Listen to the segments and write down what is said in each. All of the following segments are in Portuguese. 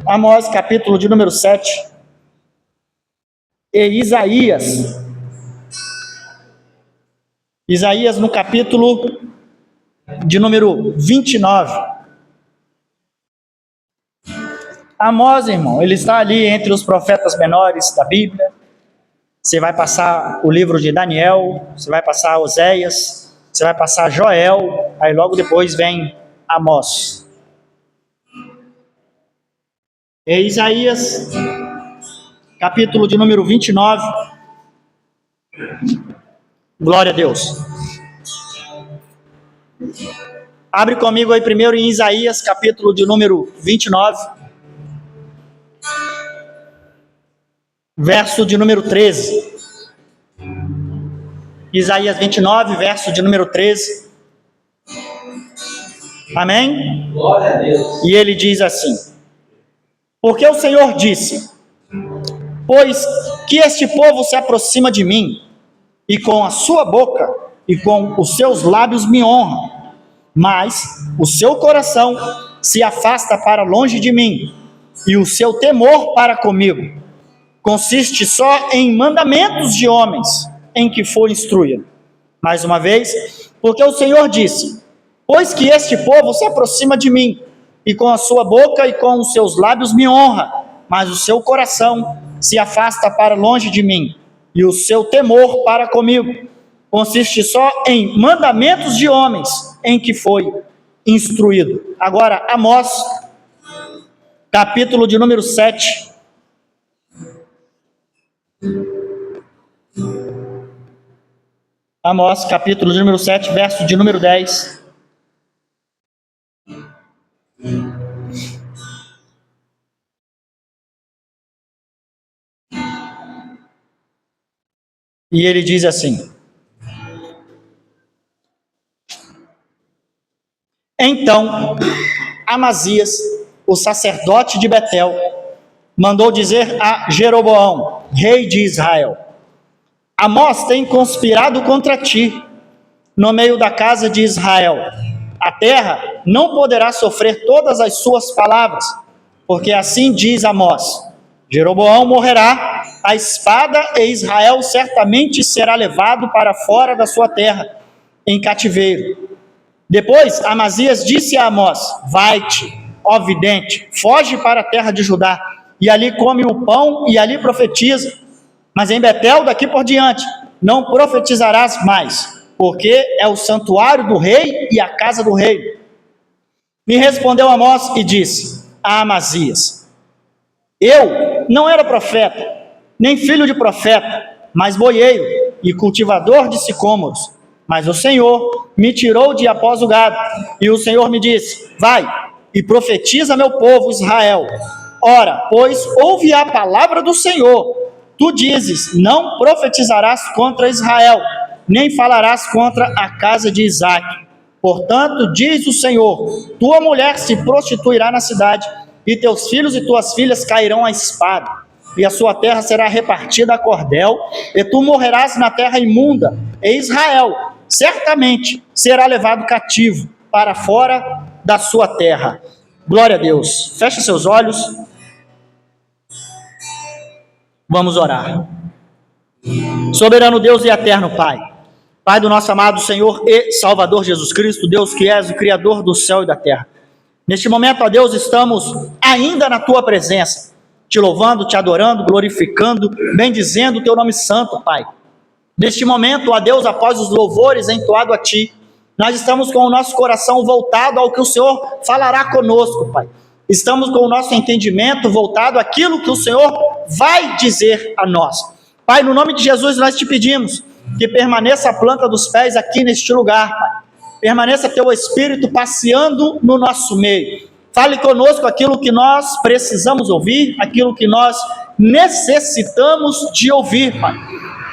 Amós, capítulo de número 7, e Isaías. Isaías no capítulo de número 29. Amós, irmão, ele está ali entre os profetas menores da Bíblia. Você vai passar o livro de Daniel, você vai passar Oséias, você vai passar Joel, aí logo depois vem Amós. E Isaías, capítulo de número 29. Glória a Deus. Abre comigo aí primeiro em Isaías, capítulo de número 29. Verso de número 13. Isaías 29, verso de número 13. Amém? Glória a Deus. E ele diz assim: porque o Senhor disse: pois que este povo se aproxima de mim, e com a sua boca e com os seus lábios me honra, mas o seu coração se afasta para longe de mim, e o seu temor para comigo consiste só em mandamentos de homens em que for instruído. Mais uma vez, porque o Senhor disse: pois que este povo se aproxima de mim, e com a sua boca e com os seus lábios me honra, mas o seu coração se afasta para longe de mim, e o seu temor para comigo consiste só em mandamentos de homens em que foi instruído. Agora, Amós, capítulo de número 7. Amós, capítulo de número 7, verso de número 10. E ele diz assim: então, Amazias, o sacerdote de Betel, mandou dizer a Jeroboão, rei de Israel: Amós tem conspirado contra ti, no meio da casa de Israel. A terra não poderá sofrer todas as suas palavras, porque assim diz Amós: Jeroboão morrerá a espada, e Israel certamente será levado para fora da sua terra, em cativeiro. Depois Amazias disse a Amós: vai-te, ó vidente, foge para a terra de Judá, e ali come o pão e ali profetiza. Mas em Betel, daqui por diante, não profetizarás mais, porque é o santuário do rei e a casa do rei. Me respondeu Amós e disse a Amazias: eu não era profeta, nem filho de profeta, mas boieiro e cultivador de sicômoros. Mas o Senhor me tirou de após o gado, e o Senhor me disse: vai e profetiza meu povo Israel. Ora, pois ouve a palavra do Senhor. Tu dizes: não profetizarás contra Israel, nem falarás contra a casa de Isaque. Portanto, diz o Senhor: tua mulher se prostituirá na cidade, e teus filhos e tuas filhas cairão à espada, e a sua terra será repartida a cordel, e tu morrerás na terra imunda, e Israel certamente será levado cativo para fora da sua terra. Glória a Deus. Feche seus olhos. Vamos orar. Soberano Deus e eterno Pai, Pai do nosso amado Senhor e Salvador Jesus Cristo, Deus que és o Criador do céu e da terra. Neste momento, ó Deus, estamos ainda na Tua presença, te louvando, te adorando, glorificando, bendizendo o Teu nome santo, Pai. Neste momento, ó Deus, após os louvores entoados a Ti, nós estamos com o nosso coração voltado ao que o Senhor falará conosco, Pai. Estamos com o nosso entendimento voltado àquilo que o Senhor vai dizer a nós. Pai, no nome de Jesus, nós te pedimos que permaneça a planta dos pés aqui neste lugar, Pai. Permaneça Teu Espírito passeando no nosso meio. Fale conosco aquilo que nós precisamos ouvir, aquilo que nós necessitamos de ouvir, Pai.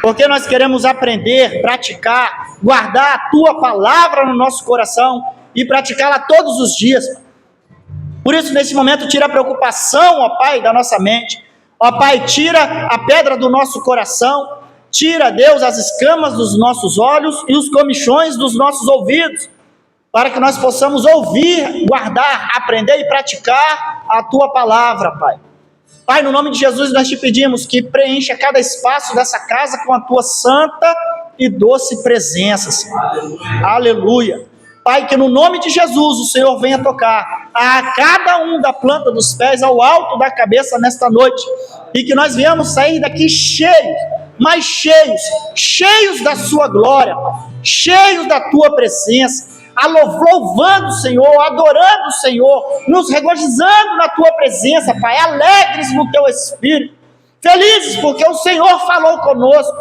Porque nós queremos aprender, praticar, guardar a Tua palavra no nosso coração e praticá-la todos os dias, Pai. Por isso, nesse momento, tira a preocupação, ó Pai, da nossa mente. Ó Pai, tira a pedra do nosso coração. Tira, Deus, as escamas dos nossos olhos e os comichões dos nossos ouvidos. para que nós possamos ouvir, guardar, aprender e praticar a Tua palavra, Pai. Pai, no nome de Jesus nós te pedimos que preencha cada espaço dessa casa com a Tua santa e doce presença, Senhor. Aleluia. Pai, que no nome de Jesus o Senhor venha tocar a cada um da planta dos pés ao alto da cabeça nesta noite, e que nós venhamos sair daqui cheios, mais cheios, cheios da sua glória, cheios da tua presença, louvando o Senhor, adorando o Senhor, nos regozijando na tua presença, Pai, alegres no teu espírito, felizes porque o Senhor falou conosco,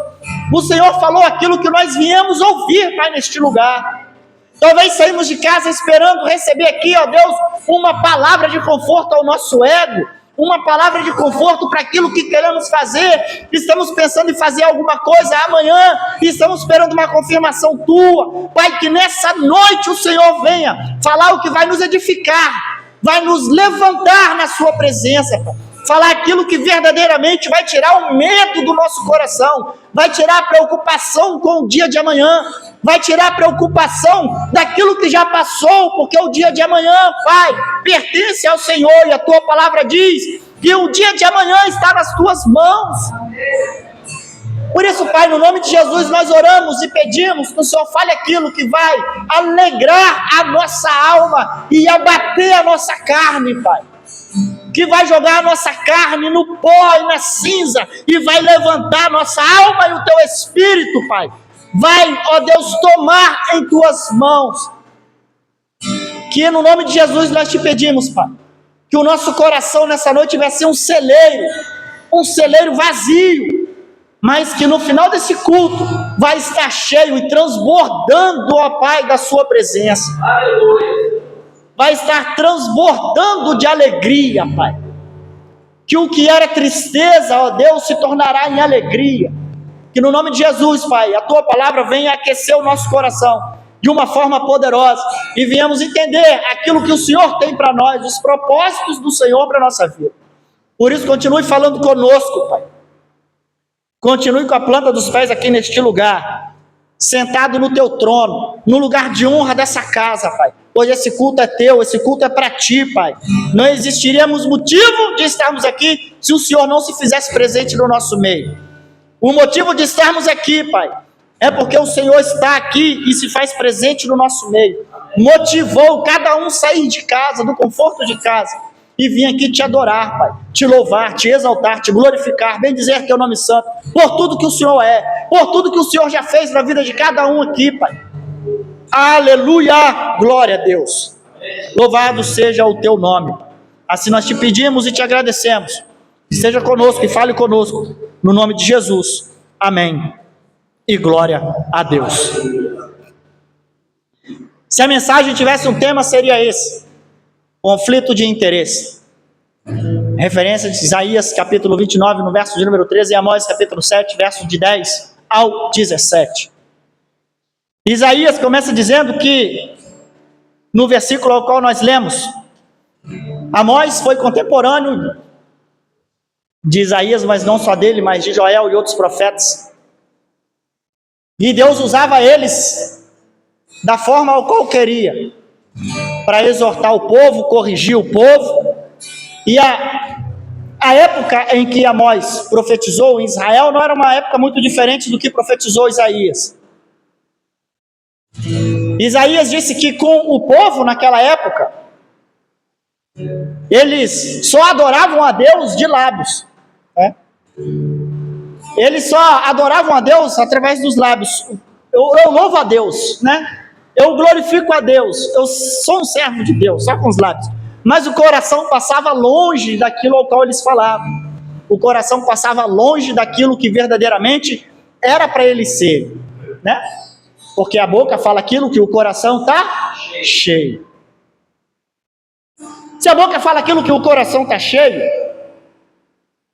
o Senhor falou aquilo que nós viemos ouvir, Pai, neste lugar. Talvez saímos de casa esperando receber aqui, ó Deus, uma palavra de conforto ao nosso ego, uma palavra de conforto para aquilo que queremos fazer. Estamos pensando em fazer alguma coisa amanhã, estamos esperando uma confirmação tua. Pai, que nessa noite o Senhor venha falar o que vai nos edificar, vai nos levantar na sua presença, Pai. Falar aquilo que verdadeiramente vai tirar o medo do nosso coração, vai tirar a preocupação com o dia de amanhã, vai tirar a preocupação daquilo que já passou, porque o dia de amanhã, Pai, pertence ao Senhor, e a tua palavra diz que o dia de amanhã está nas tuas mãos. Por isso, Pai, no nome de Jesus nós oramos e pedimos que o Senhor fale aquilo que vai alegrar a nossa alma e abater a nossa carne, Pai, que vai jogar a nossa carne no pó e na cinza, e vai levantar a nossa alma e o teu espírito, Pai. Vai, ó Deus, tomar em tuas mãos. Que no nome de Jesus nós te pedimos, Pai, que o nosso coração nessa noite vai ser um celeiro vazio, mas que no final desse culto vai estar cheio e transbordando, ó Pai, da sua presença. Aleluia. Vai estar transbordando de alegria, Pai. Que o que era tristeza, ó Deus, se tornará em alegria. Que no nome de Jesus, Pai, a tua palavra venha aquecer o nosso coração de uma forma poderosa, e venhamos entender aquilo que o Senhor tem para nós, os propósitos do Senhor para a nossa vida. Por isso, continue falando conosco, Pai. Continue com a planta dos pés aqui neste lugar, sentado no teu trono, no lugar de honra dessa casa, Pai. Hoje esse culto é teu, esse culto é para ti, Pai. Não existiríamos motivo de estarmos aqui se o Senhor não se fizesse presente no nosso meio. O motivo de estarmos aqui, Pai, é porque o Senhor está aqui e se faz presente no nosso meio. Motivou cada um sair de casa, do conforto de casa, e vir aqui te adorar, Pai, te louvar, te exaltar, te glorificar, bem dizer teu nome santo, por tudo que o Senhor é, por tudo que o Senhor já fez na vida de cada um aqui, Pai. Aleluia, glória a Deus. Louvado seja o teu nome. Assim nós te pedimos e te agradecemos. Esteja conosco e fale conosco, no nome de Jesus. Amém. E glória a Deus. Se a mensagem tivesse um tema, seria esse: conflito de interesse. Referência de Isaías capítulo 29, no verso de número 13, e Amós capítulo 7, verso de 10 ao 17. Isaías começa dizendo que, no versículo ao qual nós lemos, Amós foi contemporâneo de Isaías, mas não só dele, mas de Joel e outros profetas. E Deus usava eles da forma ao qual queria, para exortar o povo, corrigir o povo. E a época em que Amós profetizou em Israel não era uma época muito diferente do que profetizou Isaías. Isaías disse que com o povo naquela época, eles só adoravam a Deus de lábios, né? Eles só adoravam a Deus através dos lábios. Eu louvo a Deus, né? Eu glorifico a Deus, eu sou um servo de Deus, só com os lábios. Mas o coração passava longe daquilo ao qual eles falavam. O coração passava longe daquilo que verdadeiramente era para ele ser, né? Porque a boca fala aquilo que o coração está cheio. Se a boca fala aquilo que o coração está cheio,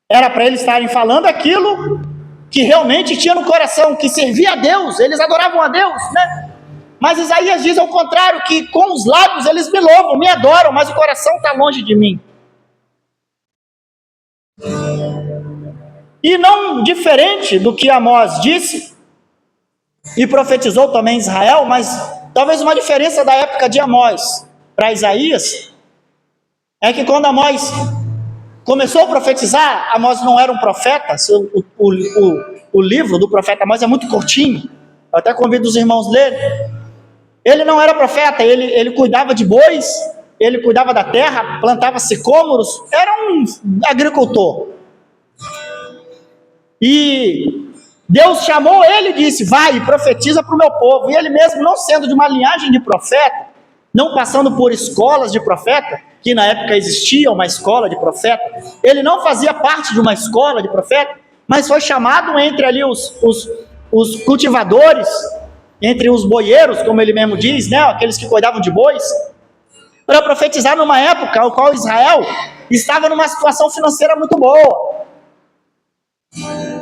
era para eles estarem falando aquilo que realmente tinha no coração, que servia a Deus, eles adoravam a Deus, né? Mas Isaías diz ao contrário, que com os lábios eles me louvam, me adoram, mas o coração está longe de mim. E não diferente do que Amós disse, e profetizou também Israel, mas Talvez uma diferença da época de Amós para Isaías é que quando Amós começou a profetizar, Amós não era um profeta. O livro do profeta Amós é muito curtinho, eu até convido os irmãos a lerem. Ele não era profeta, ele cuidava de bois, ele cuidava da terra, plantava sicômoros, era um agricultor. E Deus chamou ele e disse: vai e profetiza para o meu povo. E ele mesmo, não sendo de uma linhagem de profeta, não passando por escolas de profeta, que na época existia uma escola de profeta, ele não fazia parte de uma escola de profeta, mas foi chamado entre ali os cultivadores, entre os boieiros, como ele mesmo diz, né, aqueles que cuidavam de bois, para profetizar numa época ao qual Israel estava numa situação financeira muito boa.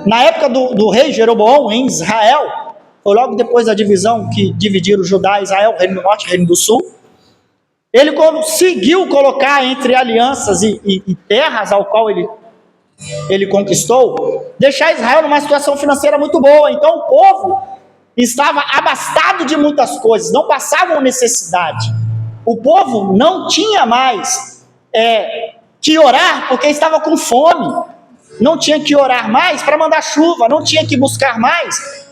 Na época do rei Jeroboão em Israel, foi logo depois da divisão que dividiram Judá e Israel, Reino do Norte e Reino do Sul, ele conseguiu colocar entre alianças e terras ao qual ele conquistou, deixar Israel numa situação financeira muito boa. Então o povo estava abastado de muitas coisas, não passavam necessidade. O povo não tinha mais que orar porque estava com fome, não tinha que orar mais para mandar chuva, não tinha que buscar mais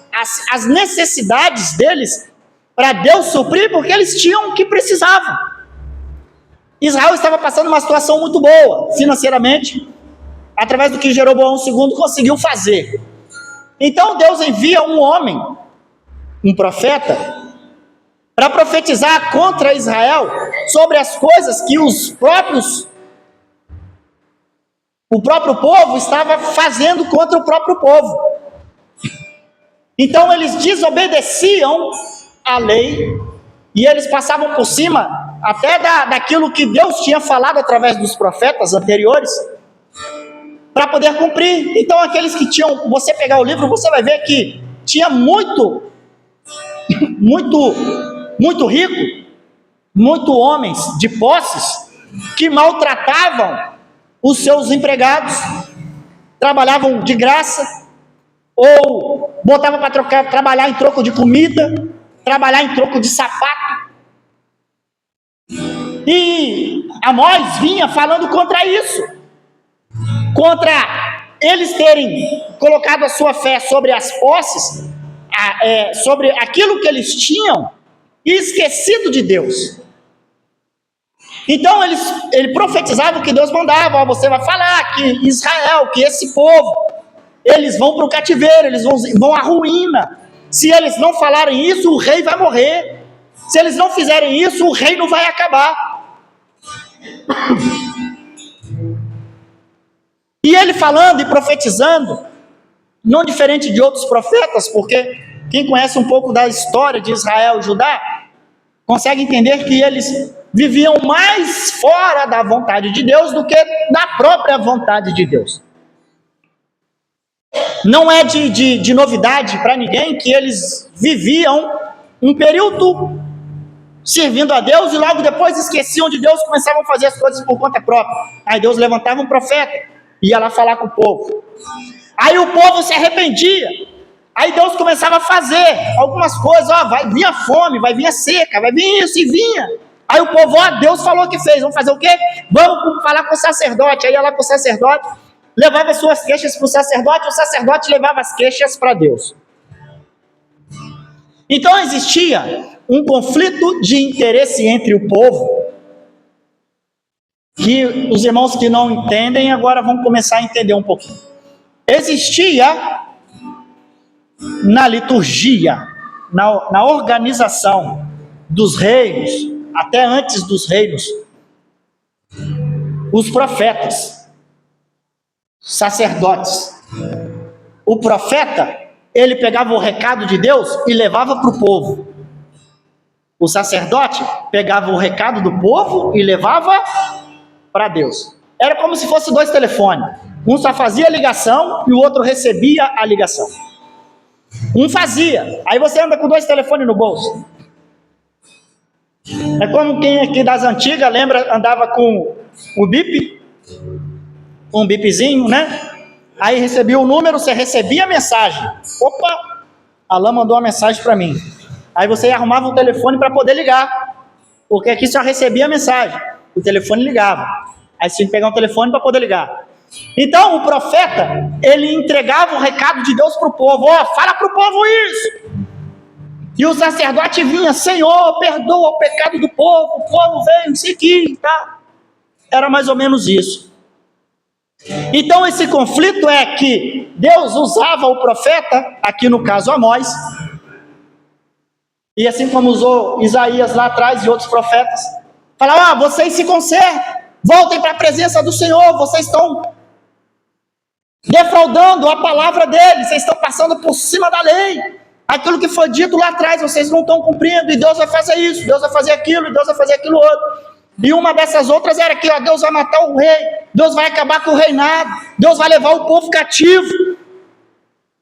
as necessidades deles para Deus suprir, porque eles tinham o que precisavam. Israel estava passando uma situação muito boa financeiramente, através do que Jeroboão II conseguiu fazer. Então Deus envia um homem, um profeta, para profetizar contra Israel sobre as coisas que o próprio povo estava fazendo contra o próprio povo. Então eles desobedeciam a lei e eles passavam por cima até daquilo que Deus tinha falado através dos profetas anteriores, para poder cumprir. Então aqueles que tinham, você pegar o livro, você vai ver que tinha muito rico, muito homens de posses, que maltratavam os seus empregados, trabalhavam de graça, ou botavam para trabalhar em troco de comida, trabalhar em troco de sapato. E Amós vinha falando contra isso, contra eles terem colocado a sua fé sobre as posses, sobre aquilo que eles tinham, e esquecido de Deus. Então ele profetizava o que Deus mandava: você vai falar que Israel, que esse povo, eles vão para o cativeiro, eles vão à ruína. Se eles não falarem isso, o rei vai morrer. Se eles não fizerem isso, o reino vai acabar. E ele falando e profetizando, não diferente de outros profetas, porque quem conhece um pouco da história de Israel e Judá, consegue entender que eles viviam mais fora da vontade de Deus do que da própria vontade de Deus. Não é de novidade para ninguém que eles viviam um período servindo a Deus e logo depois esqueciam de Deus, começavam a fazer as coisas por conta própria. Aí Deus levantava um profeta, ia lá falar com o povo. Aí o povo se arrependia. Aí Deus começava a fazer algumas coisas. Vai vir a fome, vai vir a seca, vai vir isso, e vinha. Aí o povo, Deus falou que fez, vamos fazer o quê? Vamos falar com o sacerdote. Aí ia lá com o sacerdote, levava suas queixas para o sacerdote levava as queixas para Deus. Então existia um conflito de interesse entre o povo, que os irmãos que não entendem agora vão começar a entender um pouquinho. Existia na liturgia, na organização dos reinos, até antes dos reinos, os profetas, sacerdotes. O profeta, ele pegava o recado de Deus e levava para o povo. O sacerdote pegava o recado do povo e levava para Deus. Era como se fosse dois telefones. Um só fazia a ligação e o outro recebia a ligação. Um fazia. Aí você anda com dois telefones no bolso. É como quem aqui das antigas lembra, andava com o bip, um bipzinho, né? Aí recebia o número, você recebia a mensagem. Opa, Alain mandou uma mensagem para mim. Aí você arrumava um telefone para poder ligar, porque aqui só recebia mensagem, o telefone ligava. Aí você tinha que pegar um telefone para poder ligar. Então o profeta, ele entregava o recado de Deus para o povo: ó, fala para o povo isso. E o sacerdote vinha: Senhor, perdoa o pecado do povo, o povo veio seguir, tá? Era mais ou menos isso. Então esse conflito é que Deus usava o profeta, aqui no caso Amós, e assim como usou Isaías lá atrás e outros profetas, falava: vocês se consertem, voltem para a presença do Senhor, vocês estão defraudando a palavra dele, vocês estão passando por cima da lei, aquilo que foi dito lá atrás, vocês não estão cumprindo, e Deus vai fazer isso, Deus vai fazer aquilo, e Deus vai fazer aquilo outro. E uma dessas outras era que Deus vai matar o rei, Deus vai acabar com o reinado, Deus vai levar o povo cativo.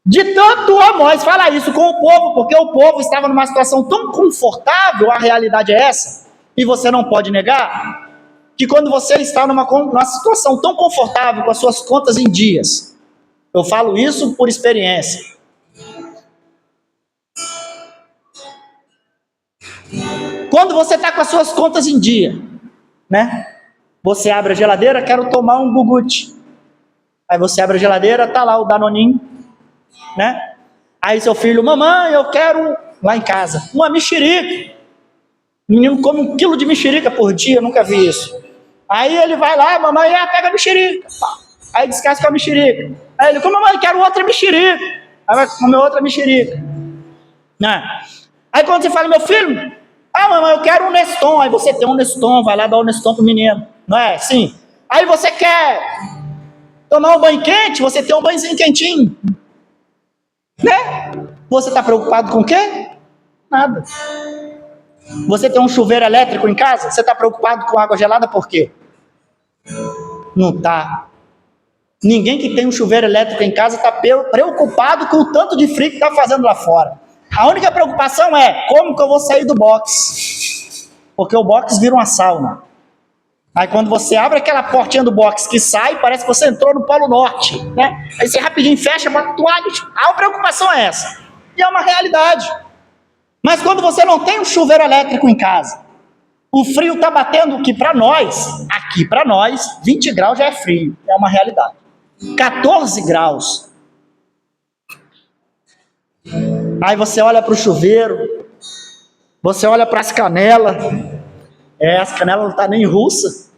De tanto Amós falar isso com o povo, porque o povo estava numa situação tão confortável, a realidade é essa, e você não pode negar, que quando você está numa situação tão confortável, com as suas contas em dias, eu falo isso por experiência, quando você está com as suas contas em dia, né? Você abre a geladeira: quero tomar um gugute. Aí você abre a geladeira, tá lá o Danoninho, né? Aí seu filho: mamãe, eu quero, lá em casa, uma mexerica. O menino come 1 quilo de mexerica por dia, eu nunca vi isso. Aí ele vai lá: mamãe, pega a mexerica. Aí descasca a mexerica. Aí ele: mamãe, quero outra mexerica. Aí vai comer outra mexerica, né? Aí quando você fala: meu filho, mamãe, eu quero um Neston. Aí você tem um Neston, vai lá dar um Neston pro menino, não é? Sim. Aí você quer tomar um banho quente, você tem um banhozinho quentinho, né? Você está preocupado com o quê? Nada. Você tem um chuveiro elétrico em casa, você está preocupado com água gelada por quê? Não está. Ninguém que tem um chuveiro elétrico em casa está preocupado com o tanto de frio que está fazendo lá fora. A única preocupação é: como que eu vou sair do box? Porque o box vira uma sauna. Aí quando você abre aquela portinha do box que sai, parece que você entrou no Polo Norte, né? Aí você rapidinho fecha, bota a toalha. A preocupação é essa. E é uma realidade. Mas quando você não tem um chuveiro elétrico em casa, o frio está batendo, que para nós, aqui para nós, 20 graus já é frio. É uma realidade. 14 graus. Aí você olha para o chuveiro, você olha para as canelas, as canelas não estão nem russas,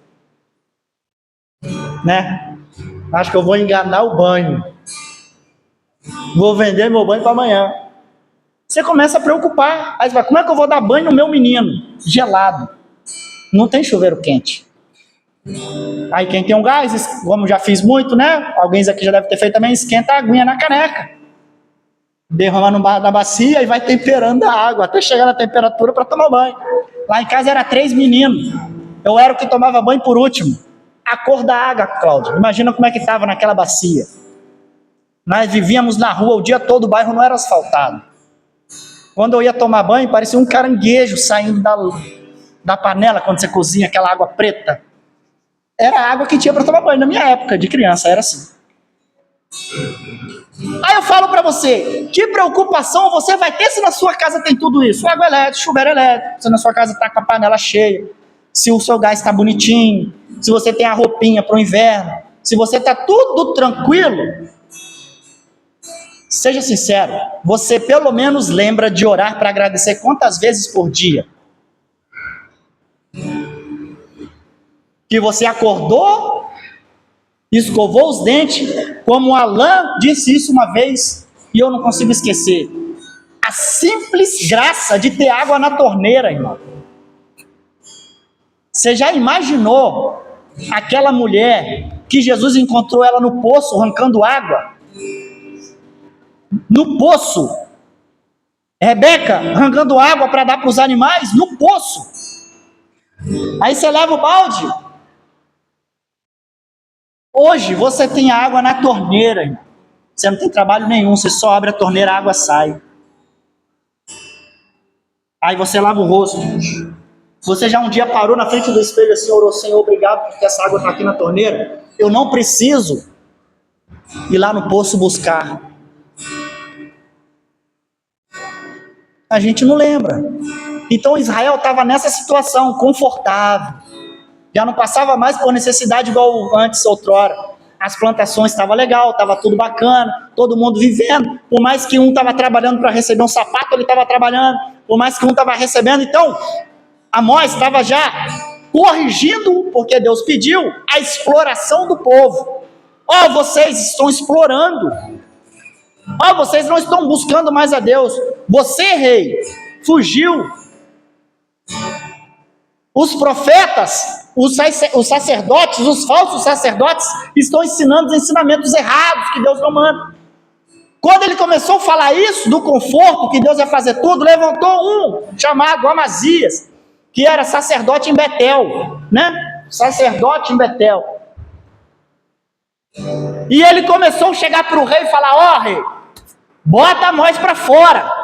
né? Acho que eu vou enganar o banho, vou vender meu banho para amanhã. Você começa a preocupar, aí você vai: como é que eu vou dar banho no meu menino? Gelado, não tem chuveiro quente. Aí quem tem um gás, como já fiz muito, né? Alguém aqui já deve ter feito também, esquenta a aguinha na caneca, derrama na bacia e vai temperando a água, até chegar na temperatura para tomar banho. Lá em casa era 3 meninos, eu era o que tomava banho por último. A cor da água, Cláudio, imagina como é que estava naquela bacia. Nós vivíamos na rua o dia todo, o bairro não era asfaltado. Quando eu ia tomar banho, parecia um caranguejo saindo da panela, quando você cozinha aquela água preta. Era a água que tinha para tomar banho na minha época de criança, era assim. Aí eu falo para você: que preocupação você vai ter se na sua casa tem tudo isso? Água elétrica, chuveiro elétrico, se na sua casa está com a panela cheia, se o seu gás está bonitinho, se você tem a roupinha para o inverno, se você está tudo tranquilo. Seja sincero, você pelo menos lembra de orar para agradecer quantas vezes por dia? Que você acordou, escovou os dentes, como Alain disse isso uma vez, e eu não consigo esquecer. A simples graça de ter água na torneira, irmão. Você já imaginou aquela mulher que Jesus encontrou ela no poço, arrancando água? No poço. Rebeca arrancando água para dar para os animais, no poço. Aí você leva o balde. Hoje você tem água na torneira, irmão. Você não tem trabalho nenhum, você só abre a torneira, a água sai. Aí você lava o rosto. Você já um dia parou na frente do espelho assim, orou: Senhor, obrigado porque essa água está aqui na torneira. Eu não preciso ir lá no poço buscar. A gente não lembra. Então Israel estava nessa situação, confortável. Já não passava mais por necessidade igual antes, outrora. As plantações estavam legal, estava tudo bacana, todo mundo vivendo. Por mais que um estava trabalhando para receber um sapato, ele estava trabalhando. Por mais que um estava recebendo. Então, Amós estava já corrigindo, porque Deus pediu, a exploração do povo. Vocês estão explorando. Vocês não estão buscando mais a Deus. Você, rei, fugiu. Os profetas, os sacerdotes, os falsos sacerdotes estão ensinando os ensinamentos errados que Deus não manda. Quando ele começou a falar isso, do conforto, que Deus ia fazer tudo, levantou um chamado Amazias, que era sacerdote em Betel, né? Sacerdote em Betel. E ele começou a chegar para o rei e falar: rei, bota Amós para fora.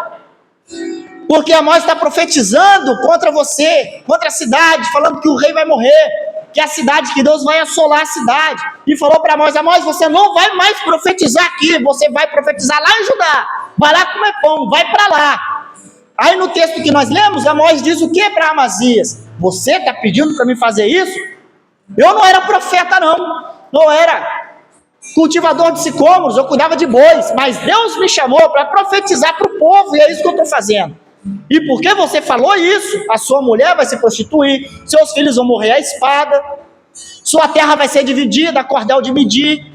Porque Amós está profetizando contra você, contra a cidade, falando que o rei vai morrer, que a cidade, que Deus vai assolar a cidade. E falou para Amós: Amós, você não vai mais profetizar aqui, você vai profetizar lá em Judá. Vai lá comer pão, vai para lá. Aí no texto que nós lemos, Amós diz o que para Amazias? Você está pedindo para mim fazer isso? Eu não era profeta não era cultivador de sicômoros, eu cuidava de bois, mas Deus me chamou para profetizar para o povo, e é isso que eu estou fazendo. E porque você falou isso, a sua mulher vai se prostituir, seus filhos vão morrer à espada, sua terra vai ser dividida, a cordel de medir.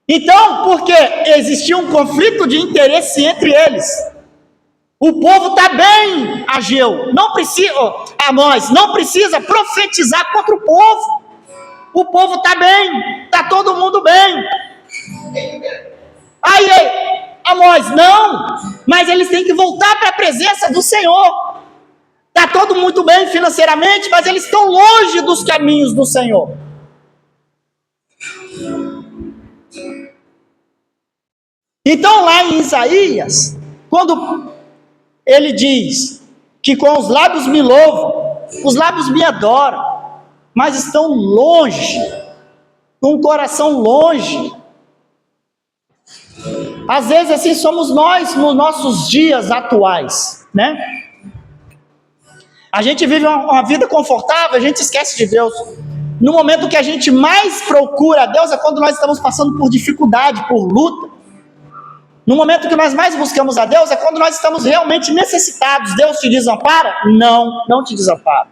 Então, porque existia um conflito de interesse entre eles. O povo está bem, Ageu, não precisa, Amós, não precisa profetizar contra o povo. O povo está bem, está todo mundo bem. Aí, Amós, não, mas eles têm que voltar para a presença do Senhor. Está todo muito bem financeiramente, mas eles estão longe dos caminhos do Senhor. Então, lá em Isaías, quando ele diz que com os lábios me louvam, os lábios me adoram, mas estão longe, com o coração longe. Às vezes assim somos nós nos nossos dias atuais, né? A gente vive uma vida confortável, a gente esquece de Deus. No momento que a gente mais procura a Deus é quando nós estamos passando por dificuldade, por luta. No momento que nós mais buscamos a Deus é quando nós estamos realmente necessitados. Deus te desampara? Não, não te desampara.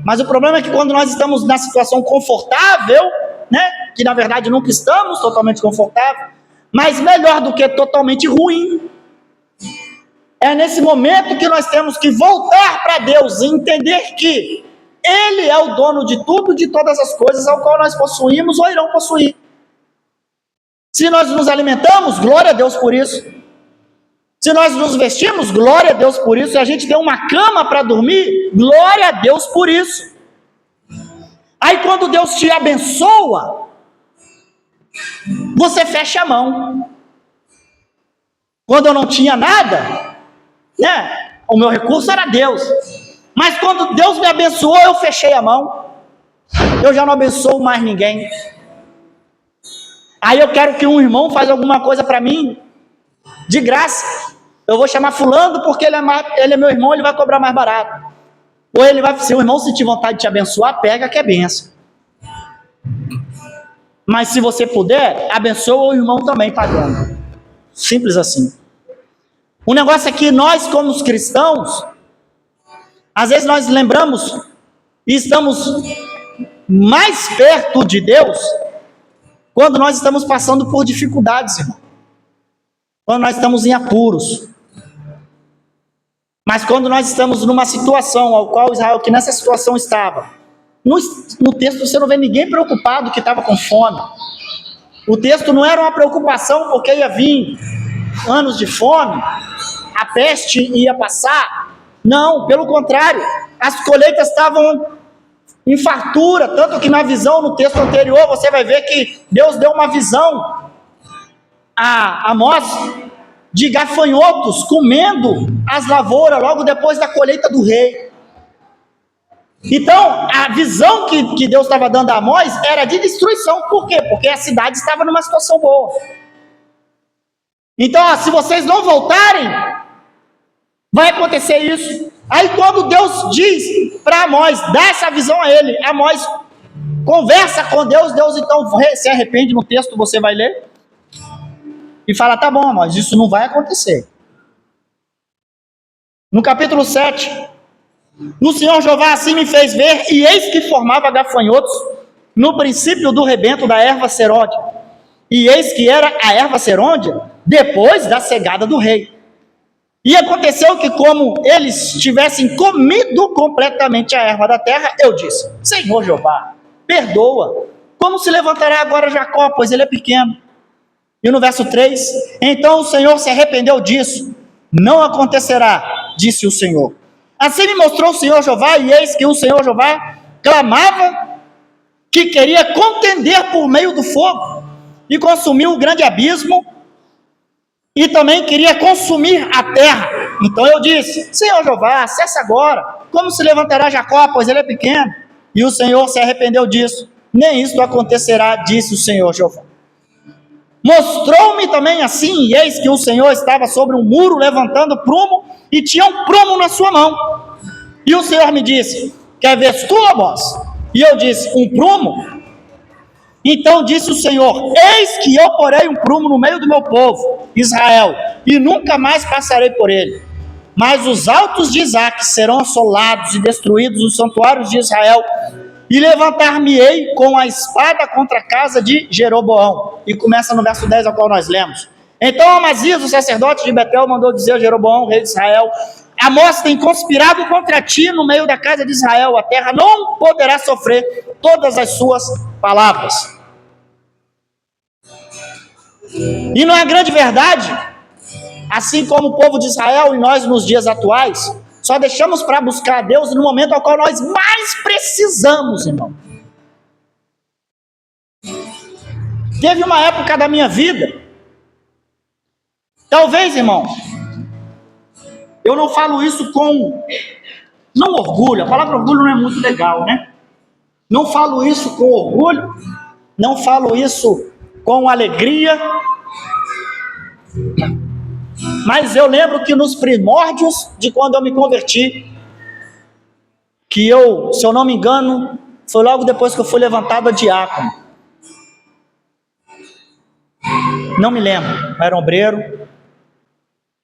Mas o problema é que quando nós estamos na situação confortável, né, que na verdade nunca estamos totalmente confortável, mas melhor do que totalmente ruim, é nesse momento que nós temos que voltar para Deus e entender que Ele é o dono de tudo, de todas as coisas, ao qual nós possuímos ou irão possuir. Se nós nos alimentamos, glória a Deus por isso. Se nós nos vestimos, glória a Deus por isso. Se a gente tem uma cama para dormir, glória a Deus por isso. Aí quando Deus te abençoa, você fecha a mão. Quando eu não tinha nada, né, o meu recurso era Deus. Mas quando Deus me abençoou, eu fechei a mão. Eu já não abençoo mais ninguém. Aí eu quero que um irmão faça alguma coisa para mim, de graça. Eu vou chamar fulano porque ele é meu irmão, ele vai cobrar mais barato. Ou ele vai, se o irmão sentir vontade de te abençoar, pega que é benção. Mas se você puder, abençoa o irmão também pagando. Simples assim. O negócio é que nós, como os cristãos, às vezes nós lembramos e estamos mais perto de Deus quando nós estamos passando por dificuldades, irmão. Quando nós estamos em apuros. Mas quando nós estamos numa situação ao qual Israel, que nessa situação estava, no texto você não vê ninguém preocupado que estava com fome. O texto não era uma preocupação porque ia vir anos de fome, a peste ia passar. Não, pelo contrário, as colheitas estavam em fartura, tanto que na visão, no texto anterior, você vai ver que Deus deu uma visão a Amós de gafanhotos comendo as lavouras logo depois da colheita do rei. Então, a visão que Deus estava dando a Amós era de destruição. Por quê? Porque a cidade estava numa situação boa. Então, ó, se vocês não voltarem, vai acontecer isso. Aí quando Deus diz para Amós, dá essa visão a ele, Amós conversa com Deus, Deus então se arrepende. No texto você vai ler e fala, tá bom, Amós, isso não vai acontecer. No capítulo 7, no Senhor Jeová assim me fez ver, e eis que formava gafanhotos no princípio do rebento da erva serôdia, e eis que era a erva serôdia depois da cegada do rei. E aconteceu que, como eles tivessem comido completamente a erva da terra, eu disse, Senhor Jeová, perdoa, como se levantará agora Jacó, pois ele é pequeno? E no verso 3, então o Senhor se arrependeu disso, não acontecerá, disse o Senhor. Assim me mostrou o Senhor Jeová, e eis que o Senhor Jeová clamava que queria contender por meio do fogo, e consumiu o grande abismo, e também queria consumir a terra. Então eu disse, Senhor Jeová, cessa agora, como se levantará Jacó, pois ele é pequeno? E o Senhor se arrependeu disso, nem isto acontecerá, disse o Senhor Jeová. Mostrou-me também assim, e eis que o Senhor estava sobre um muro, levantando prumo, e tinha um prumo na sua mão. E o Senhor me disse, quer ver tu, Amós? E eu disse, um prumo? Então disse o Senhor, eis que eu porei um prumo no meio do meu povo, Israel, e nunca mais passarei por ele. Mas os altos de Isaque serão assolados e destruídos os santuários de Israel, e levantar-me-ei com a espada contra a casa de Jeroboão. E começa no verso 10, ao qual nós lemos. Então Amazias, o sacerdote de Betel, mandou dizer a Jeroboão, rei de Israel, Amós tem conspirado contra ti no meio da casa de Israel, a terra não poderá sofrer todas as suas palavras. E não é grande verdade? Assim como o povo de Israel e nós nos dias atuais, só deixamos para buscar a Deus no momento ao qual nós mais precisamos, irmão. Teve uma época da minha vida, talvez, irmão, eu não falo isso com, não orgulho, a palavra orgulho não é muito legal, né? Não falo isso com orgulho, não falo isso com alegria, mas eu lembro que nos primórdios de quando eu me converti, que eu, se eu não me engano, foi logo depois que eu fui levantado a diácono. Não me lembro, era um obreiro.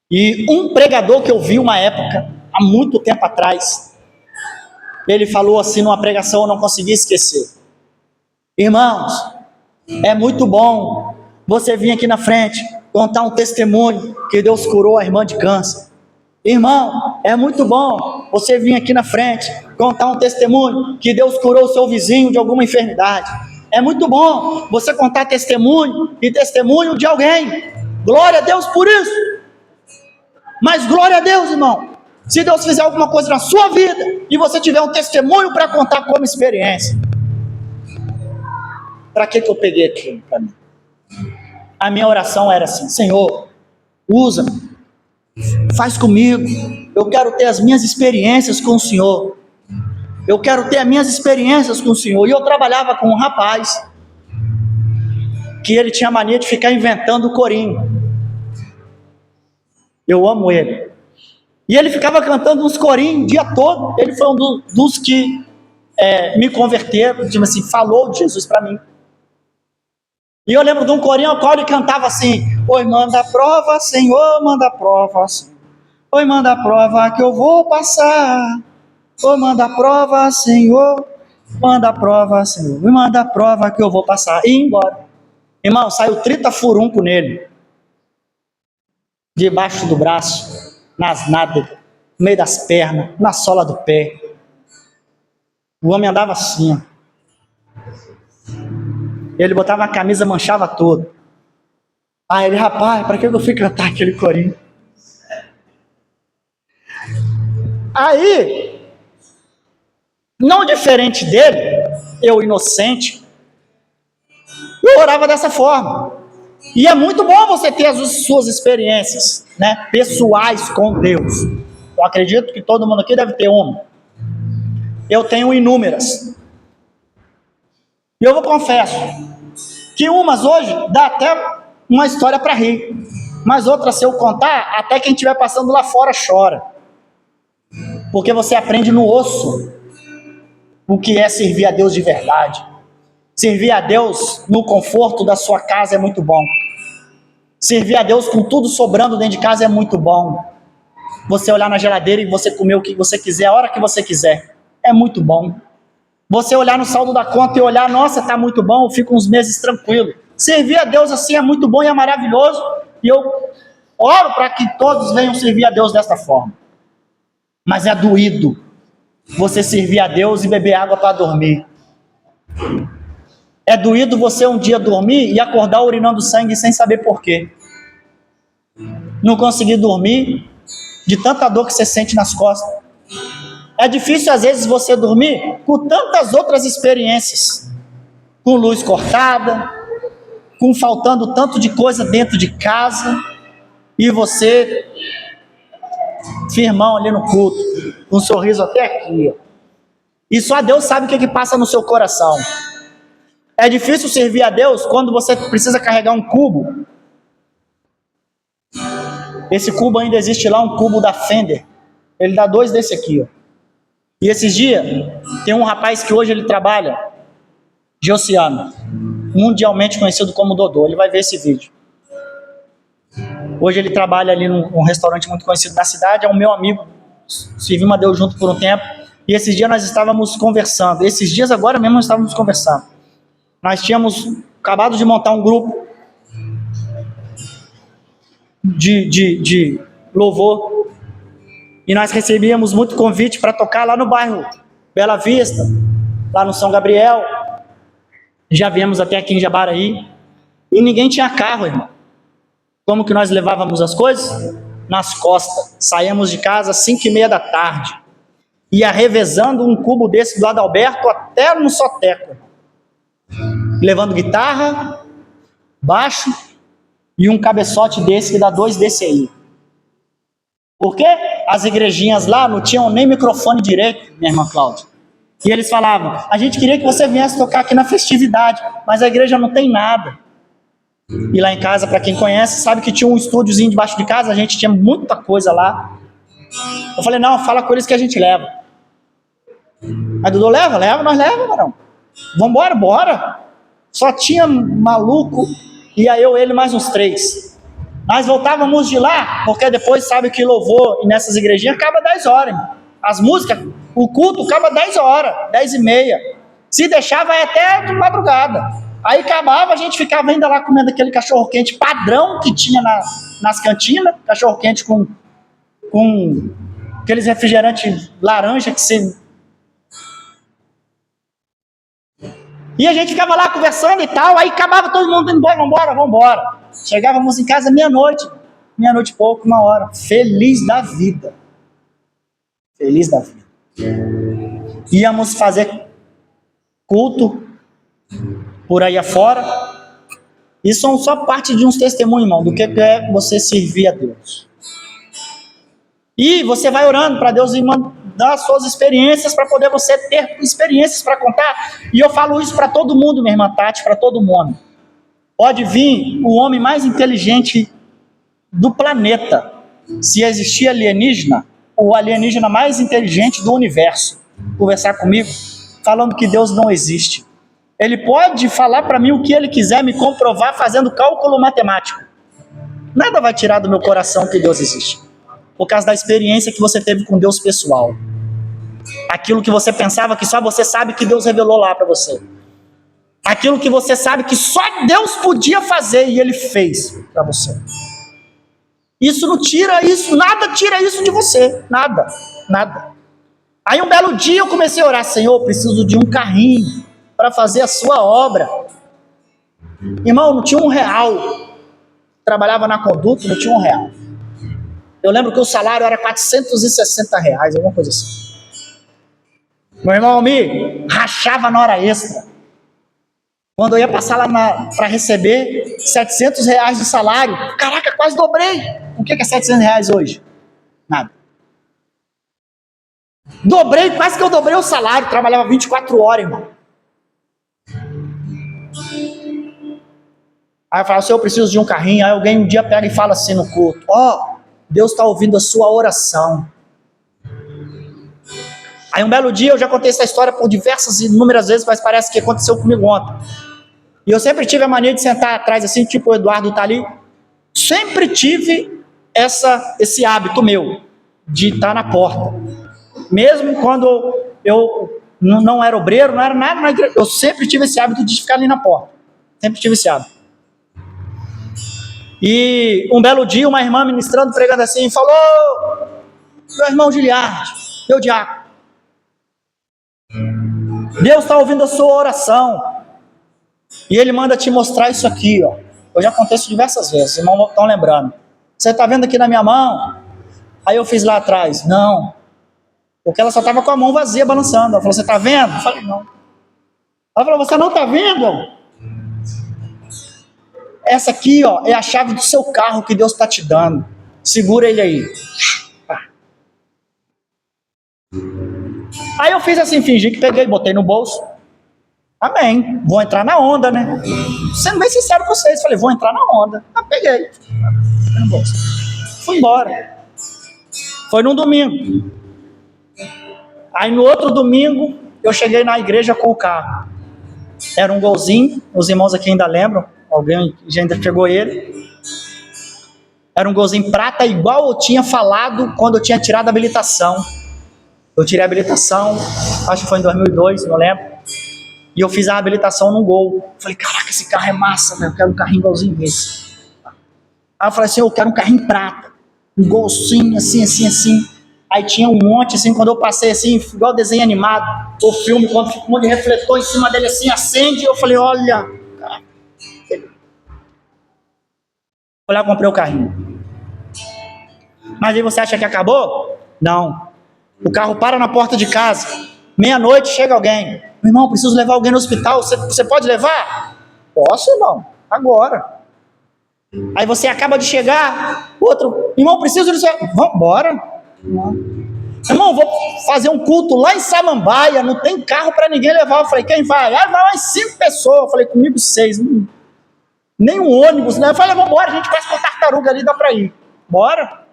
E um pregador que eu vi uma época, há muito tempo atrás, ele falou assim numa pregação, eu não consegui esquecer. Irmãos, é muito bom você vir aqui na frente, contar um testemunho que Deus curou a irmã de câncer. Irmão, é muito bom você vir aqui na frente, contar um testemunho que Deus curou o seu vizinho de alguma enfermidade. É muito bom você contar testemunho e testemunho de alguém. Glória a Deus por isso. Mas glória a Deus, irmão, se Deus fizer alguma coisa na sua vida e você tiver um testemunho para contar como experiência. Para que eu peguei aquilo para mim? A minha oração era assim, Senhor, usa-me, faz comigo, eu quero ter as minhas experiências com o Senhor, eu quero ter as minhas experiências com o Senhor. E eu trabalhava com um rapaz, que ele tinha mania de ficar inventando corinho, eu amo ele, e ele ficava cantando uns corinhos o dia todo. Ele foi um dos que me converteram, tipo assim, falou de Jesus para mim. E eu lembro de um corinho ao qual ele cantava assim, oi, manda a prova, Senhor, manda a prova, Senhor. Oi, manda a prova que eu vou passar. Oi, manda a prova, Senhor, manda a prova, Senhor. Oi, manda a prova que eu vou passar. E ir embora. Irmão, saiu 30 furúnculos nele. Debaixo do braço, nas nádegas, no meio das pernas, na sola do pé. O homem andava assim, ó. Ele botava a camisa, manchava todo. Aí ele, rapaz, para que eu fui cantar aquele corinho? Aí, não diferente dele, eu inocente, eu orava dessa forma. E é muito bom você ter as suas experiências, né, pessoais com Deus. Eu acredito que todo mundo aqui deve ter uma. Eu tenho inúmeras. E eu vou confesso que umas hoje dá até uma história para rir. mas outra, se eu contar, até quem estiver passando lá fora chora. Porque você aprende no osso o que é servir a Deus de verdade. Servir a Deus no conforto da sua casa é muito bom. Servir a Deus com tudo sobrando dentro de casa é muito bom. Você olhar na geladeira e você comer o que você quiser, a hora que você quiser, é muito bom. Você olhar no saldo da conta e olhar, nossa, está muito bom, eu fico uns meses tranquilo. Servir a Deus assim é muito bom e é maravilhoso, e eu oro para que todos venham servir a Deus desta forma. Mas é doído você servir a Deus e beber água para dormir. É doído você um dia dormir e acordar urinando sangue sem saber porquê. Não conseguir dormir de tanta dor que você sente nas costas. É difícil às vezes você dormir com tantas outras experiências. Com luz cortada, com faltando tanto de coisa dentro de casa, e você, firmão ali no culto, com um sorriso até aqui. E só Deus sabe o que passa no seu coração. É difícil servir a Deus quando você precisa carregar um cubo. Esse cubo ainda existe lá, um cubo da Fender. Ele dá 2 desse aqui, ó. E esses dias, tem um rapaz que hoje ele trabalha, Geociano, mundialmente conhecido como Dodô. Ele vai ver esse vídeo. Hoje ele trabalha ali num restaurante muito conhecido na cidade. É um meu amigo, servimos a Deus junto por um tempo. E esses dias nós estávamos conversando. Esses dias agora mesmo nós estávamos conversando. Nós tínhamos acabado de montar um grupo de louvor. E nós recebíamos muito convite para tocar lá no bairro Bela Vista, lá no São Gabriel. Já viemos até aqui em Jabaraí. E ninguém tinha carro, irmão. Como que nós levávamos as coisas? Nas costas. Saíamos de casa às 5:30 da tarde. Ia revezando um cubo desse do Adalberto até no Soteco. Levando guitarra, baixo e um cabeçote desse que dá 2 desse aí. Porque as igrejinhas lá não tinham nem microfone direito, minha irmã Cláudia. E eles falavam, a gente queria que você viesse tocar aqui na festividade, mas a igreja não tem nada. E lá em casa, para quem conhece, sabe que tinha um estúdiozinho debaixo de casa, a gente tinha muita coisa lá. Eu falei, não, fala com eles que a gente leva. Aí Dudu, leva, nós leva, varão. Vambora, bora. Só tinha maluco, e aí eu, ele, mais uns 3. Nós voltávamos de lá, porque depois sabe que louvor e nessas igrejinhas acaba 10 horas. Irmão. As músicas, o culto acaba 10 horas, 10:30. Se deixar, vai até de madrugada. Aí acabava, a gente ficava ainda lá comendo aquele cachorro-quente padrão que tinha nas cantinas, cachorro-quente com aqueles refrigerantes laranja que você... E a gente ficava lá conversando e tal, aí acabava todo mundo indo embora, vambora. Chegávamos em casa meia-noite e pouco, 1h. Feliz da vida. Feliz da vida. Íamos fazer culto por aí afora. Isso são só parte de uns testemunhos, irmão, do que é você servir a Deus. E você vai orando para Deus e mandar as suas experiências, para poder você ter experiências para contar. E eu falo isso para todo mundo, minha irmã Tati, para todo mundo. Pode vir o homem mais inteligente do planeta. Se existir alienígena, o alienígena mais inteligente do universo, conversar comigo, falando que Deus não existe. Ele pode falar para mim o que ele quiser, me comprovar fazendo cálculo matemático. Nada vai tirar do meu coração que Deus existe. Por causa da experiência que você teve com Deus pessoal. Aquilo que você pensava que só você sabe que Deus revelou lá para você. Aquilo que você sabe que só Deus podia fazer e Ele fez para você. Isso não tira isso, nada tira isso de você. Nada. Aí um belo dia eu comecei a orar, Senhor, eu preciso de um carrinho para fazer a sua obra. Irmão, não tinha R$1. Trabalhava na Conduto, não tinha R$1. Eu lembro que o salário era R$460, alguma coisa assim. Meu irmão me rachava na hora extra. Quando eu ia passar lá para receber R$700 de salário, caraca, quase dobrei. O que é R$700 hoje? Nada. Quase que eu dobrei o salário, trabalhava 24 horas, irmão. Aí eu falo, se eu preciso de um carrinho, aí alguém um dia pega e fala assim no culto, Deus está ouvindo a sua oração. Aí um belo dia, eu já contei essa história por diversas e inúmeras vezes, mas parece que aconteceu comigo ontem. E eu sempre tive a mania de sentar atrás assim, tipo o Eduardo está ali. Sempre tive esse hábito meu, de estar na porta. Mesmo quando eu não era obreiro, não era nada na igreja, eu sempre tive esse hábito de ficar ali na porta. Sempre tive esse hábito. E um belo dia, uma irmã ministrando, pregando assim, falou, meu irmão Giliardi, meu diácono, Deus está ouvindo a sua oração, e Ele manda te mostrar isso aqui, ó. Eu já contei isso diversas vezes, os irmãos estão lembrando. Você está vendo aqui na minha mão? Aí eu fiz lá atrás, não, porque ela só estava com a mão vazia, balançando. Ela falou, você está vendo? Eu falei, não. Ela falou, você não está vendo? Essa aqui, ó, é a chave do seu carro que Deus está te dando. Segura ele aí. Aí eu fiz assim, fingi que peguei, botei no bolso. Amém. Vou entrar na onda, né? Sendo bem sincero com vocês, falei, vou entrar na onda. Peguei. Botei no bolso. Fui embora. Foi num domingo. Aí no outro domingo, eu cheguei na igreja com o carro. Era um golzinho, os irmãos aqui ainda lembram, alguém já ainda pegou ele. Era um golzinho prata, igual eu tinha falado quando eu tinha tirado a habilitação. Eu tirei a habilitação, acho que foi em 2002, não lembro. E eu fiz a habilitação no Gol. Falei, caraca, esse carro é massa, velho, eu quero um carrinho igualzinho esse. Aí eu falei assim, eu quero um carrinho prata. Um golzinho, assim, assim, assim. Aí tinha um monte, assim, quando eu passei, assim, igual desenho animado, o filme, quando fica um monte de refletor em cima dele, assim, acende, eu falei, olha, cara. Fui lá, comprei o carrinho. Mas aí você acha que acabou? Não. O carro para na porta de casa, meia-noite chega alguém, meu irmão, preciso levar alguém no hospital, você pode levar? Posso, irmão, agora. Aí você acaba de chegar, outro, irmão, preciso disso, vamos embora. Irmão, vou fazer um culto lá em Samambaia, não tem carro para ninguém levar. Eu falei, quem vai? Vai mais 5 pessoas. Eu falei, comigo 6, nem um ônibus, né? Eu falei, vamos embora, a gente passa com tartaruga ali, dá para ir. Bora.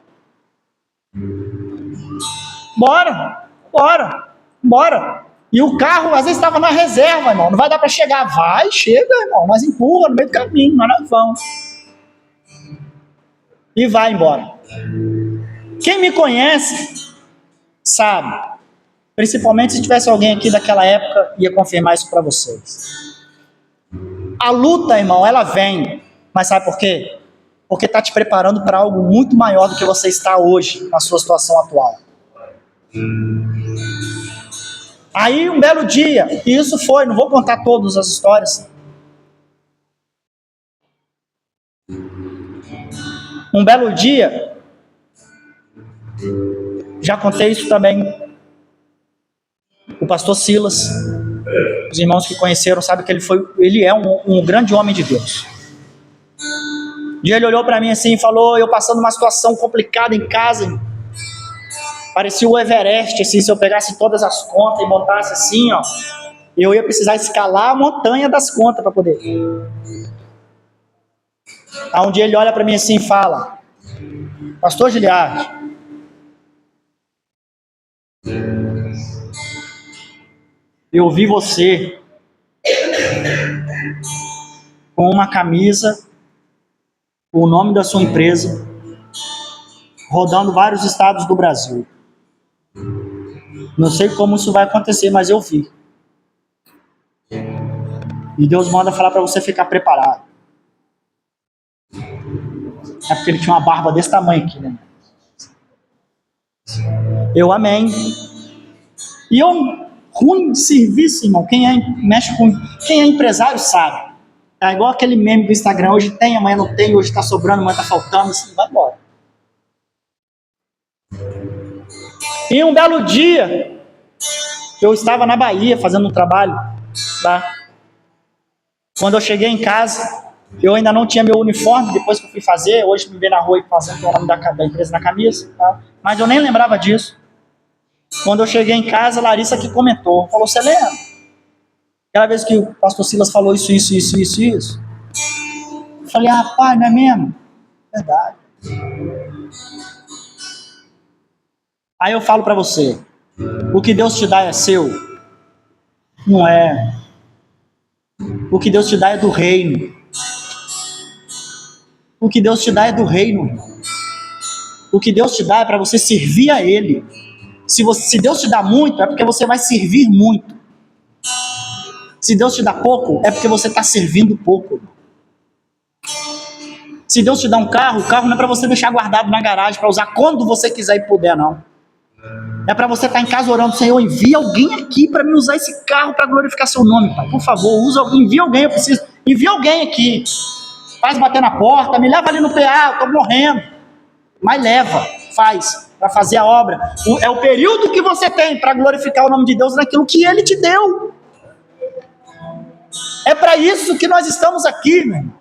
Bora. E o carro, às vezes, estava na reserva, irmão. Não vai dar para chegar. Vai, chega, irmão. Nós empurra no meio do caminho, nós vamos. E vai embora. Quem me conhece, sabe. Principalmente se tivesse alguém aqui daquela época, ia confirmar isso para vocês. A luta, irmão, ela vem. Mas sabe por quê? Porque está te preparando para algo muito maior do que você está hoje, na sua situação atual. Aí um belo dia, e isso foi, não vou contar todas as histórias. Um belo dia, já contei isso também, o pastor Silas, os irmãos que conheceram sabem que ele é um grande homem de Deus. Um dia ele olhou para mim assim e falou, eu passando uma situação complicada em casa, parecia o Everest, assim, se eu pegasse todas as contas e botasse assim, ó, eu ia precisar escalar a montanha das contas para poder. Aí um dia ele olha para mim assim e fala, pastor Giliardi, eu vi você com uma camisa, o nome da sua empresa, rodando vários estados do Brasil. Não sei como isso vai acontecer, mas eu vi. E Deus manda falar para você ficar preparado. É porque ele tinha uma barba desse tamanho aqui, né? Eu amém. E eu, ruim de serviço, irmão, quem é empresário sabe. É igual aquele meme do Instagram, hoje tem, amanhã não tem, hoje está sobrando, amanhã está faltando, assim, vai embora. E um belo dia, eu estava na Bahia fazendo um trabalho, tá? Quando eu cheguei em casa, eu ainda não tinha meu uniforme, depois que eu fui fazer, hoje me vê na rua e fazendo o nome da empresa na camisa, tá? Mas eu nem lembrava disso. Quando eu cheguei em casa, a Larissa que comentou, falou, você lembra? Aquela vez que o pastor Silas falou isso. falei, rapaz, não é mesmo? Verdade. Aí eu falo para você, o que Deus te dá é seu? Não é. O que Deus te dá é do reino. O que Deus te dá é do reino. O que Deus te dá é para você servir a Ele. Se Deus te dá muito, é porque você vai servir muito. Se Deus te dá pouco, é porque você está servindo pouco. Se Deus te dá um carro, o carro não é para você deixar guardado na garagem, para usar quando você quiser e puder, não. É para você estar em casa orando, Senhor, envia alguém aqui para me usar esse carro para glorificar seu nome, Pai. Por favor, envia alguém, eu preciso. Envia alguém aqui. Faz bater na porta, me leva ali no PA, eu estou morrendo. Mas leva, faz, para fazer a obra. É o período que você tem para glorificar o nome de Deus naquilo que Ele te deu. É para isso que nós estamos aqui, meu irmão.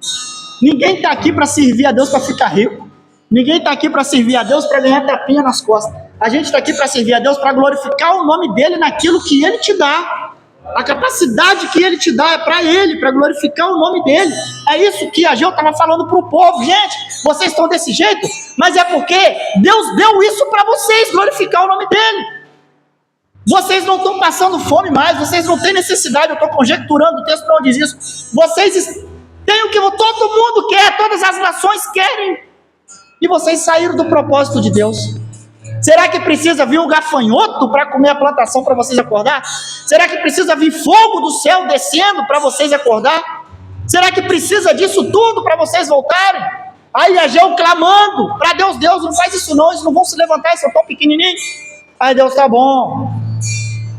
Ninguém está aqui para servir a Deus para ficar rico. Ninguém está aqui para servir a Deus para ganhar tapinha nas costas. A gente está aqui para servir a Deus para glorificar o nome dEle naquilo que Ele te dá. A capacidade que Ele te dá é para Ele, para glorificar o nome dEle. É isso que Ageu estava falando para o povo. Gente, vocês estão desse jeito, mas é porque Deus deu isso para vocês, glorificar o nome dEle. Vocês não estão passando fome mais, vocês não têm necessidade, eu estou conjecturando, o texto não diz isso. Vocês têm o que todo mundo quer, todas as nações querem. E vocês saíram do propósito de Deus. Será que precisa vir um gafanhoto para comer a plantação para vocês acordar? Será que precisa vir fogo do céu descendo para vocês acordar? Será que precisa disso tudo para vocês voltarem? Aí Ageu clamando para Deus, Deus, não faz isso não, eles não vão se levantar, eles são tão pequenininhos. Aí Deus, tá bom,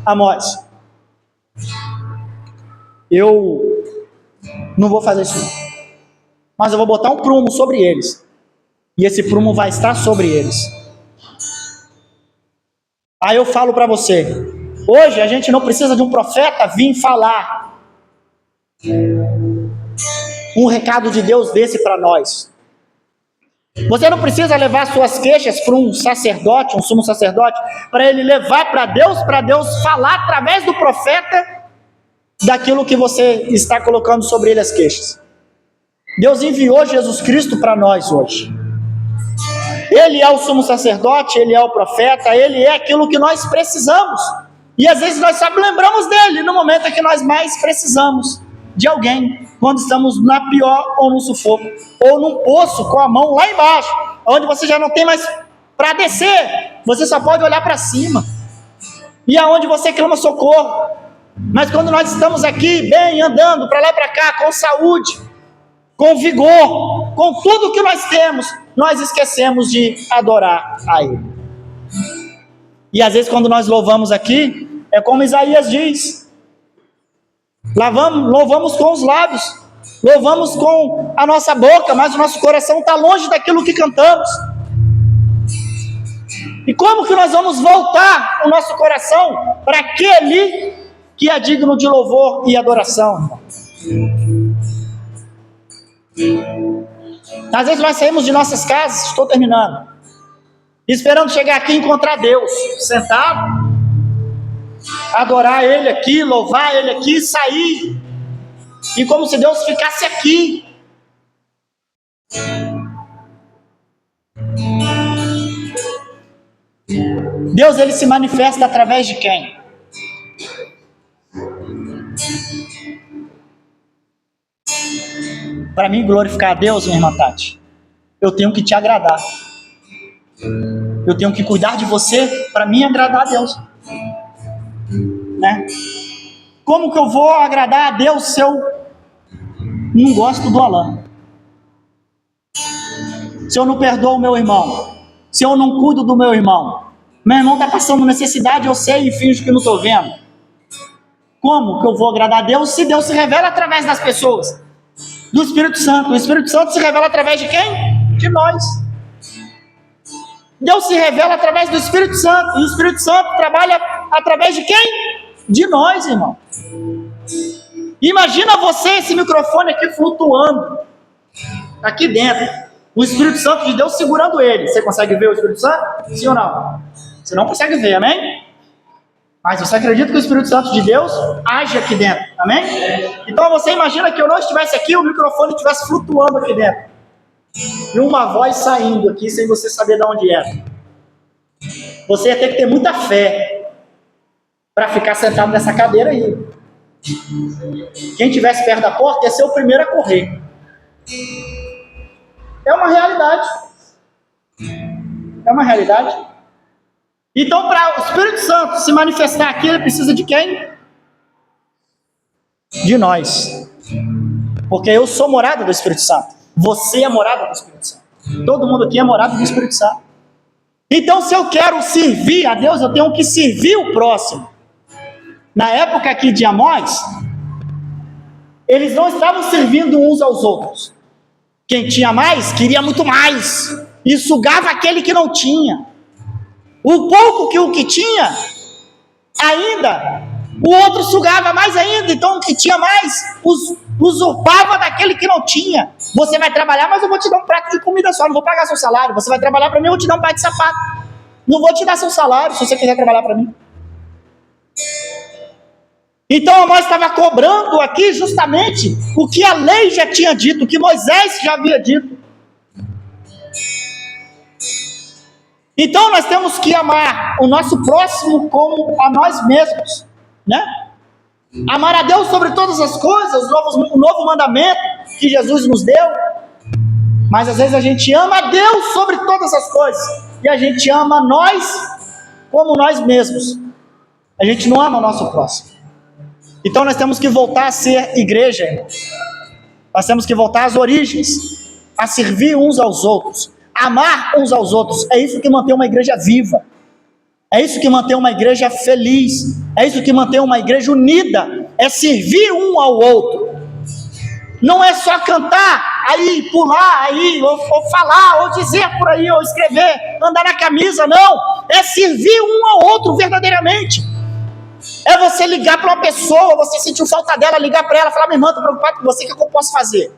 Amós, eu não vou fazer isso, mas eu vou botar um prumo sobre eles, e esse prumo vai estar sobre eles. Aí eu falo para você, hoje a gente não precisa de um profeta vir falar um recado de Deus desse para nós. Você não precisa levar suas queixas para um sacerdote, um sumo sacerdote, para ele levar para Deus falar através do profeta daquilo que você está colocando sobre ele as queixas. Deus enviou Jesus Cristo para nós hoje. Ele é o sumo sacerdote, ele é o profeta, ele é aquilo que nós precisamos. E às vezes nós só lembramos dele no momento em que nós mais precisamos de alguém, quando estamos na pior ou no sufoco, ou num poço com a mão lá embaixo, onde você já não tem mais para descer, você só pode olhar para cima, e aonde você clama socorro. Mas quando nós estamos aqui bem, andando para lá e para cá, com saúde, com vigor, com tudo que nós temos, nós esquecemos de adorar a Ele. E às vezes quando nós louvamos aqui, é como Isaías diz, louvamos com os lábios, louvamos com a nossa boca, mas o nosso coração está longe daquilo que cantamos. E como que nós vamos voltar o nosso coração para aquele que é digno de louvor e adoração? Às vezes nós saímos de nossas casas, estou terminando, esperando chegar aqui e encontrar Deus sentado, adorar Ele aqui, louvar Ele aqui, sair, e como se Deus ficasse aqui. Deus, Ele se manifesta através de quem? Para mim glorificar a Deus, minha irmã Tati, eu tenho que te agradar. Eu tenho que cuidar de você para mim agradar a Deus. Né? Como que eu vou agradar a Deus se eu não gosto do Alain? Se eu não perdoo o meu irmão? Se eu não cuido do meu irmão? Meu irmão está passando necessidade, eu sei e finjo que não estou vendo. Como que eu vou agradar a Deus se Deus se revela através das pessoas? Do Espírito Santo. O Espírito Santo se revela através de quem? De nós. Deus se revela através do Espírito Santo. E o Espírito Santo trabalha através de quem? De nós, irmão. Imagina você, esse microfone aqui flutuando aqui dentro, o Espírito Santo de Deus segurando ele. Você consegue ver o Espírito Santo? Sim ou não? Você não consegue ver, amém? Mas você acredita que o Espírito Santo de Deus age aqui dentro, amém? Então você imagina que eu não estivesse aqui, o microfone estivesse flutuando aqui dentro. E uma voz saindo aqui sem você saber de onde era. Você ia ter que ter muita fé para ficar sentado nessa cadeira aí. Quem estivesse perto da porta ia ser o primeiro a correr. É uma realidade. É uma realidade. Então, para o Espírito Santo se manifestar aqui, ele precisa de quem? De nós. Porque eu sou morada do Espírito Santo. Você é morada do Espírito Santo. Todo mundo aqui é morada do Espírito Santo. Então, se eu quero servir a Deus, eu tenho que servir o próximo. Na época aqui de Amós, eles não estavam servindo uns aos outros. Quem tinha mais, queria muito mais. E sugava aquele que não tinha. O pouco que o que tinha, ainda, o outro sugava mais ainda. Então o que tinha mais, usurpava daquele que não tinha. Você vai trabalhar, mas eu vou te dar um prato de comida só, não vou pagar seu salário. Você vai trabalhar para mim, eu vou te dar um par de sapato. Não vou te dar seu salário, se você quiser trabalhar para mim. Então Amós estava cobrando aqui justamente o que a lei já tinha dito, o que Moisés já havia dito. Então nós temos que amar o nosso próximo como a nós mesmos, né? Amar a Deus sobre todas as coisas, o novo mandamento que Jesus nos deu. Mas às vezes a gente ama a Deus sobre todas as coisas e a gente ama nós como nós mesmos. A gente não ama o nosso próximo. Então nós temos que voltar a ser igreja. Nós temos que voltar às origens, a servir uns aos outros. Amar uns aos outros, é isso que mantém uma igreja viva, é isso que mantém uma igreja feliz, é isso que mantém uma igreja unida, é servir um ao outro. Não é só cantar, aí pular, aí, ou falar, ou dizer por aí, ou escrever, andar na camisa, não, é servir um ao outro verdadeiramente. É você ligar para uma pessoa, você sentiu falta dela, ligar para ela, falar: minha irmã, estou preocupado com você, o que eu posso fazer?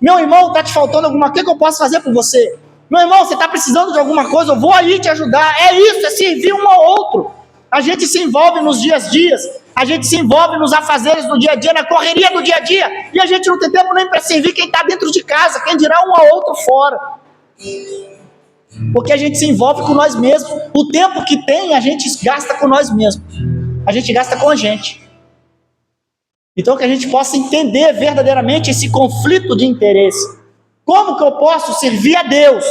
Meu irmão, está te faltando alguma coisa, o que eu posso fazer por você? Meu irmão, você está precisando de alguma coisa, eu vou aí te ajudar. É isso, é servir um ao outro. A gente se envolve nos dias a dias, a gente se envolve nos afazeres do dia a dia, na correria do dia a dia, e a gente não tem tempo nem para servir quem está dentro de casa, quem dirá um ao outro fora. Porque a gente se envolve com nós mesmos. O tempo que tem, a gente gasta com nós mesmos. A gente gasta com a gente. Então que a gente possa entender verdadeiramente esse conflito de interesse. Como que eu posso servir a Deus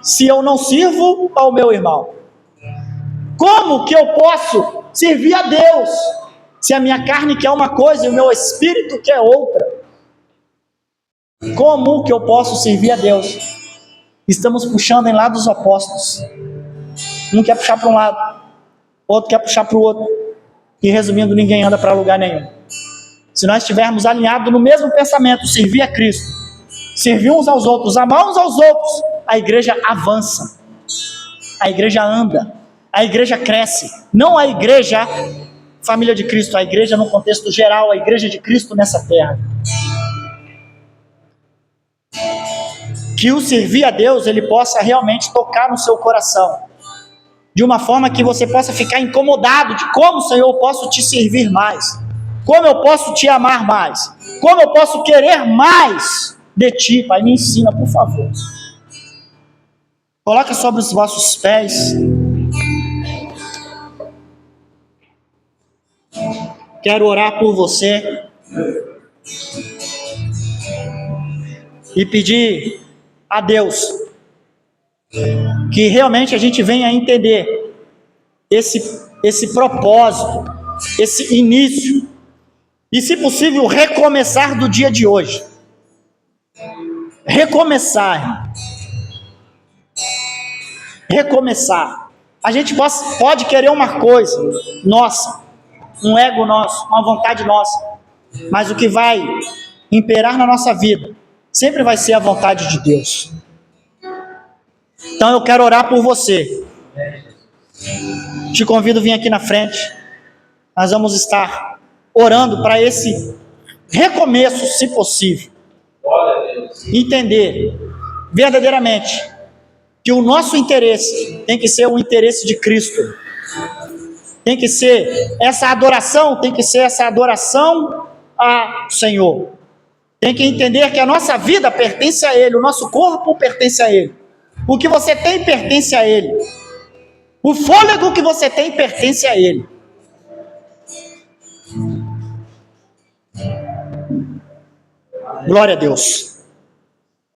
se eu não sirvo ao meu irmão? Como que eu posso servir a Deus se a minha carne quer uma coisa e o meu espírito quer outra? Como que eu posso servir a Deus? Estamos puxando em lados opostos. Um quer puxar para um lado, outro quer puxar para o outro. E resumindo, ninguém anda para lugar nenhum. Se nós estivermos alinhados no mesmo pensamento, servir a Cristo, servir uns aos outros, amar uns aos outros, a igreja avança, a igreja anda, a igreja cresce. Não a igreja família de Cristo, a igreja no contexto geral, a igreja de Cristo nessa terra. Que o servir a Deus, ele possa realmente tocar no seu coração, de uma forma que você possa ficar incomodado de como, Senhor, eu posso te servir mais. Como eu posso te amar mais? Como eu posso querer mais de ti? Pai, me ensina, por favor. Coloca sobre os vossos pés. Quero orar por você e pedir a Deus que realmente a gente venha a entender esse propósito, esse início. E, se possível, recomeçar do dia de hoje. Recomeçar. Recomeçar. A gente pode querer uma coisa nossa, um ego nosso, uma vontade nossa, mas o que vai imperar na nossa vida sempre vai ser a vontade de Deus. Então eu quero orar por você. Te convido a vir aqui na frente. Nós vamos estar orando para esse recomeço, se possível. Entender verdadeiramente que o nosso interesse tem que ser o interesse de Cristo. tem que ser essa adoração ao Senhor. Tem que entender que a nossa vida pertence a Ele, o nosso corpo pertence a Ele. O que você tem pertence a Ele. O fôlego que você tem pertence a Ele. Glória a Deus.